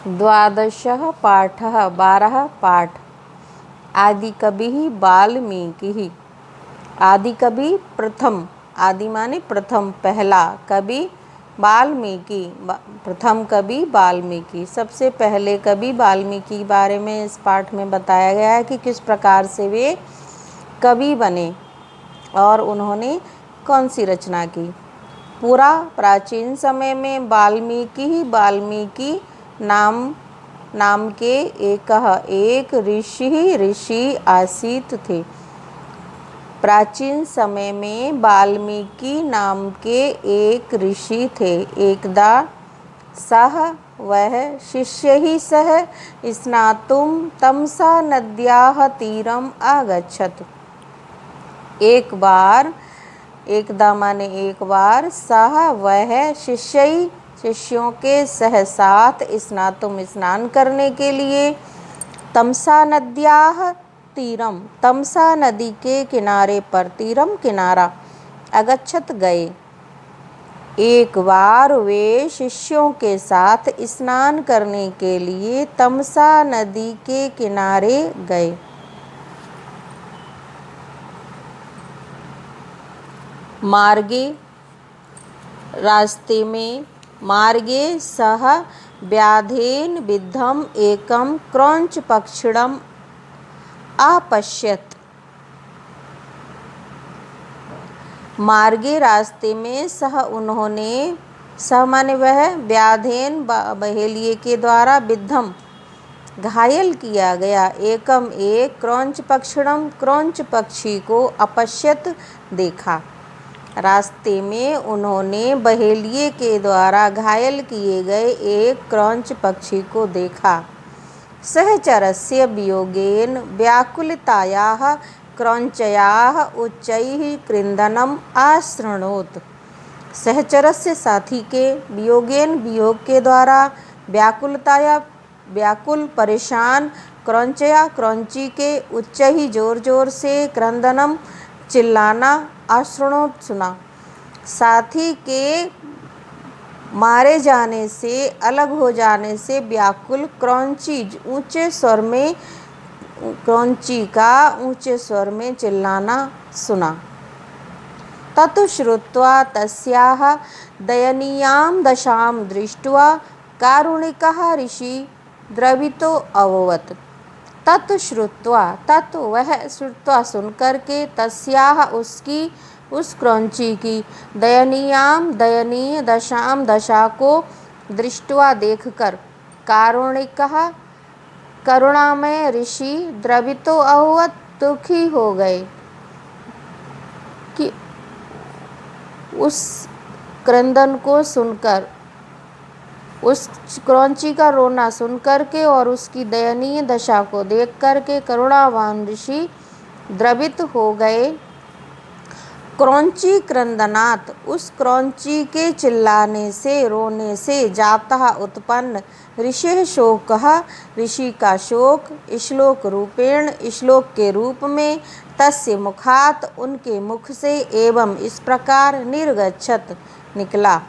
द्वादशः पाठः 12 पाठ। आदिकविः वाल्मीकिः। आदिकवि प्रथम, आदि माने प्रथम पहला, कवि वाल्मीकि, प्रथम कवि वाल्मीकि। सबसे पहले कवि वाल्मीकि के बारे में इस पाठ में बताया गया है कि किस प्रकार से वे कवि बने और उन्होंने कौन सी रचना की। पूरा प्राचीन समय में वाल्मीकि नाम के एक ऋषि आसीत थे। प्राचीन समय में वाल्मीकि नाम के एक ऋषि थे। एकदा सः वह शिष्य ही सह स्नातुं तमसा नद्याः तीरम आगच्छत्। एकदा माने एक बार, सह वह शिष्यों के साथ स्नातुम स्नान करने के लिए तमसा नद्याः तीरम, तमसा नदी के किनारे पर, तीरम किनारा, अगच्छत गए। एक बार वे शिष्यों के साथ स्नान करने के लिए तमसा नदी के किनारे गए। मार्गे, रास्ते में, मार्गे सह व्याधेन विद्धम एकम क्रौंच पक्षिणम अपश्यत। मार्गे रास्ते में उन्होंने, सह माने वह, व्याधेन बहेलिए के द्वारा, विद्धम घायल किया गया, एकम एक, क्रौंच पक्षिणम क्रौंच पक्षी को, अपश्यत देखा। रास्ते में उन्होंने बहेलिए के द्वारा घायल किए गए एक क्रौंच पक्षी को देखा। सहचरस्य वियोगेन व्याकुलतायाः क्रौंचयाः उच्चैः क्रन्दनम् आशृणोत्। सहचरस्य साथी के, वियोगेन वियोग के द्वारा, व्याकुलताया व्याकुल परेशान, क्रौंचया क्रौंची के, उच्चैः जोर जोर से, क्रंदनम चिल्लाना, आशृणोत सुना। साथी के मारे जाने से, अलग हो जाने से व्याकुल क्रौंची ऊंचे स्वर में, क्रौंची का ऊंचे स्वर में चिल्लाना सुना। तत् श्रुत्वा तस्याः दयनीयां दशां दृष्ट्वा कारुणिकः ऋषि द्रवितो अभवत्। तत् श्रुत्वा, तत् वह, श्रुत्वा सुनकर के, तस्याः उसकी, उस क्रौंची की, दयनीयां दयनीय, दशां दशा को, दृष्ट्वा देखकर, कारुणिकः करुणामय ऋषि, द्रवितो अभवत् दुखी हो गए कि उस क्रंदन को सुनकर, उस क्रौंची का रोना सुनकर के और उसकी दयनीय दशा को देख कर के करुणावान ऋषि द्रवित हो गए। क्रौंची क्रंदनात्, उस क्रौंची के चिल्लाने से, रोने से, जातः उत्पन्न, ऋषिः शोकः, ऋषि का शोक, श्लोक रूपेण, श्लोक के रूप में, तस्य मुखात्, उनके मुख से, एवं इस प्रकार, निर्गच्छत निकला।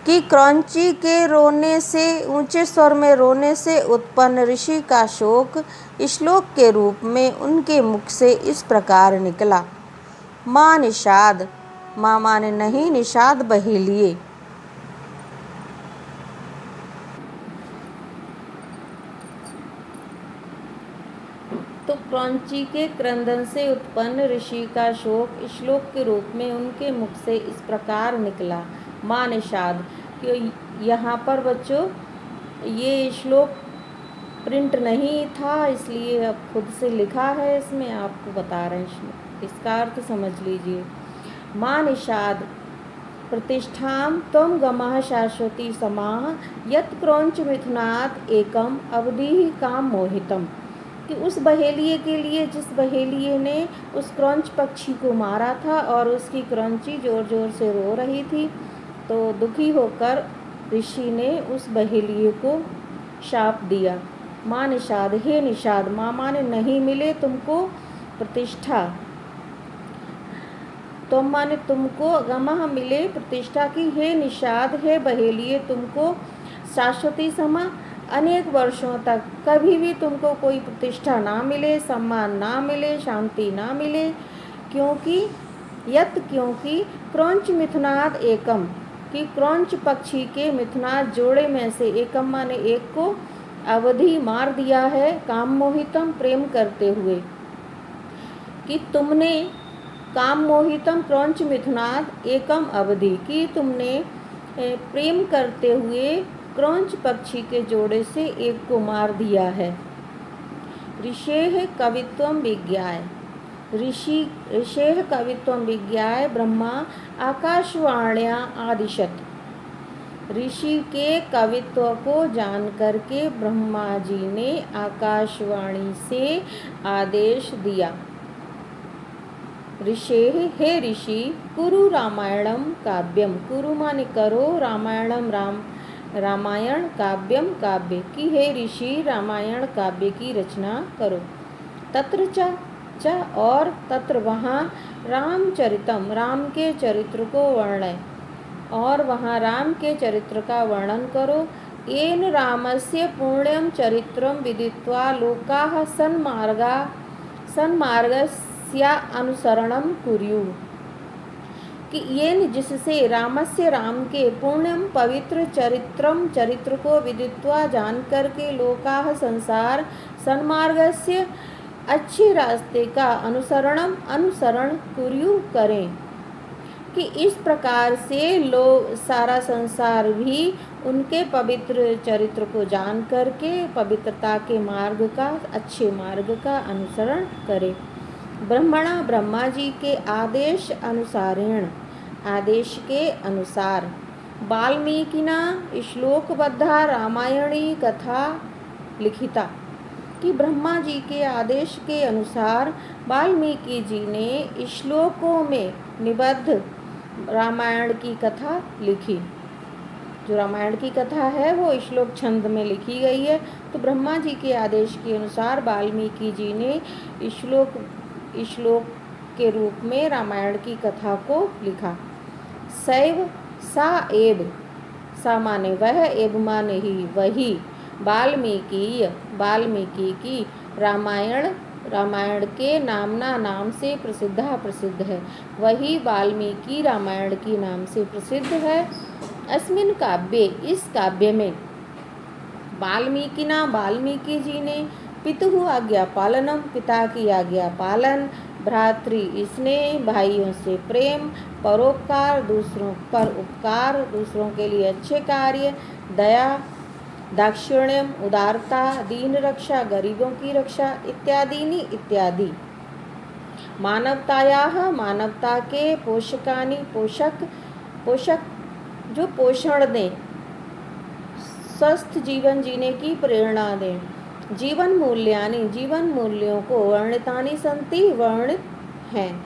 कि क्रौंची के रोने से, ऊंचे स्वर में रोने से उत्पन्न ऋषि का शोक श्लोक के रूप में उनके मुख से इस प्रकार निकला। माँ निषाद, माँ माने नहीं, निषाद बहेलिए। तो क्रौंची के क्रंदन से उत्पन्न ऋषि का शोक श्लोक के रूप में उनके मुख से इस प्रकार निकला। माँ निषाद, यहाँ पर बच्चों ये श्लोक प्रिंट नहीं था, इसलिए अब खुद से लिखा है, इसमें आपको बता रहे हैं, इसका अर्थ समझ लीजिए। माँ निषाद प्रतिष्ठां त्वं गमः शाश्वती समाः यत् क्रौंच मिथुनात् एकम अवधिः काम मोहितम। कि उस बहेलिए के लिए, जिस बहेलिए ने उस क्रौंच पक्षी को मारा था और उसकी क्रौंची जोर जोर से रो रही थी, तो दुखी होकर ऋषि ने उस बहेलिए को शाप दिया। माँ निषाद, हे निषाद, माँ माने नहीं मिले तुमको प्रतिष्ठा, तुम तुमको गमः मिले प्रतिष्ठा की, हे निषाद, हे बहेलिए, तुमको शाश्वती समा अनेक वर्षों तक कभी भी तुमको कोई प्रतिष्ठा ना मिले, सम्मान ना मिले, शांति ना मिले। क्योंकि क्रौंच मिथुनाद एकम, कि क्रौंच पक्षी के मिथुनाद जोड़े में से एकम माने एक को अवधि मार दिया है, काम मोहितम प्रेम करते हुए। कि तुमने काम मोहितम क्रौंच मिथुनाद एकम अवधि, कि तुमने प्रेम करते हुए क्रौंच पक्षी के जोड़े से एक को मार दिया है। ऋषेः कवित्वं विज्ञाय, ऋषेः कवित्वं विज्ञाय ब्रह्मा आकाशवाण्या आदिशत। ऋषि के कवित्व को जान करके ब्रह्मा जी ने आकाशवाणी से आदेश दिया। ऋषेः, हे ऋषि, कुरु रामायणम काव्यम, कुरु माने करो, रामायणम रामायण, काव्यम काव्य, कि हे ऋषि रामायण काव्य की रचना करो। तत्र च और तत्र वहाँ, रामचरितम राम के चरित्र को वर्णय, और वहाँ राम के चरित्र का वर्णन करो। येन रामस्य पुण्यम चरित्रम विदित्वा लोकाः सन्मार्गस्य अनुसरणम कुर्युः। कि येन जिससे रामस्य राम के पुण्यम पवित्र चरित्र को विदित्वा जान करके लोकाः संसार सन्मार्गस्य अच्छे रास्ते का अनुसरण कुर्यु करें। कि इस प्रकार से लोग सारा संसार भी उनके पवित्र चरित्र को जान करके पवित्रता के मार्ग का, अच्छे मार्ग का अनुसरण करे। ब्रह्मणा ब्रह्मा जी के आदेश अनुसारेण, आदेश के अनुसार, वाल्मीकिना श्लोकबद्धा रामायणी कथा लिखिता। कि ब्रह्मा जी के आदेश के अनुसार वाल्मीकि जी ने श्लोकों में निबद्ध रामायण की कथा लिखी। जो रामायण की कथा है वो श्लोक छंद में लिखी गई है। तो ब्रह्मा जी के आदेश के अनुसार वाल्मीकि जी ने श्लोक के रूप में रामायण की कथा को लिखा। सैव सा एव, सा माने वह, एव माने ही वही, वाल्मीकि की रामायण के नाम से प्रसिद्ध है। वही वाल्मीकि रामायण की नाम से प्रसिद्ध है। अस्मिन् काव्ये, इस काव्य में, वाल्मीकि जी ने पितुः आज्ञा पालनम, पिता की आज्ञा पालन, भ्रातृ स्नेह, भाइयों से प्रेम, परोपकार, दूसरों पर उपकार, दूसरों के लिए अच्छे कार्य, दया, दाक्षिण्यम, उदारता, दीन रक्षा, गरीबों की रक्षा, इत्यादि। मानवतायाः, मानवता के, पोषकानि, पोषक जो पोषण दें, स्वस्थ जीवन जीने की प्रेरणा दें, जीवन मूल्यानि, जीवन मूल्यों को, वर्णितानि सन्ति, वर्णित हैं।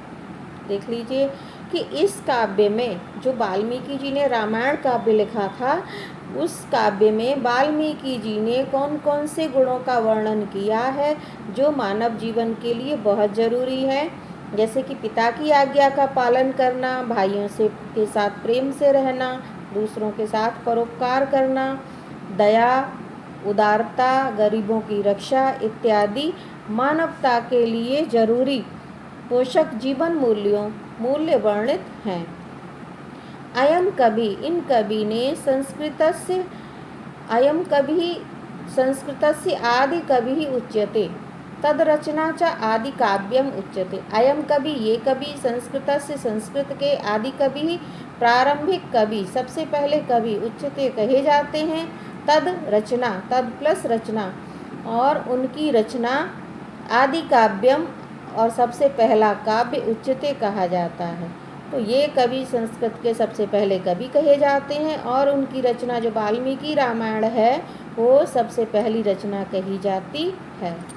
देख लीजिए कि इस काव्य में जो वाल्मीकि जी ने रामायण काव्य लिखा था, उस काव्य में वाल्मीकि जी ने कौन कौन से गुणों का वर्णन किया है जो मानव जीवन के लिए बहुत ज़रूरी है। जैसे कि पिता की आज्ञा का पालन करना, भाइयों से के साथ प्रेम से रहना, दूसरों के साथ परोपकार करना, दया, उदारता, गरीबों की रक्षा इत्यादि मानवता के लिए जरूरी पोषक जीवन मूल्य वर्णित हैं। अयम कवि, इन कवि ने संस्कृतस्य आदि कवि उच्यते, तद रचना च आदि काव्यम उच्यते। अयम कवि, ये कवि, संस्कृतस्य, संस्कृत के, आदि कवि, प्रारंभिक कवि, सबसे पहले कवि, उच्यते कहे जाते हैं। तद रचना, तद प्लस रचना, और उनकी रचना, आदि काव्यम, और सबसे पहला काव्य, उच्यते कहा जाता है। तो ये कवि संस्कृत के सबसे पहले कवि कहे जाते हैं, और उनकी रचना जो वाल्मीकि रामायण है वो सबसे पहली रचना कही जाती है।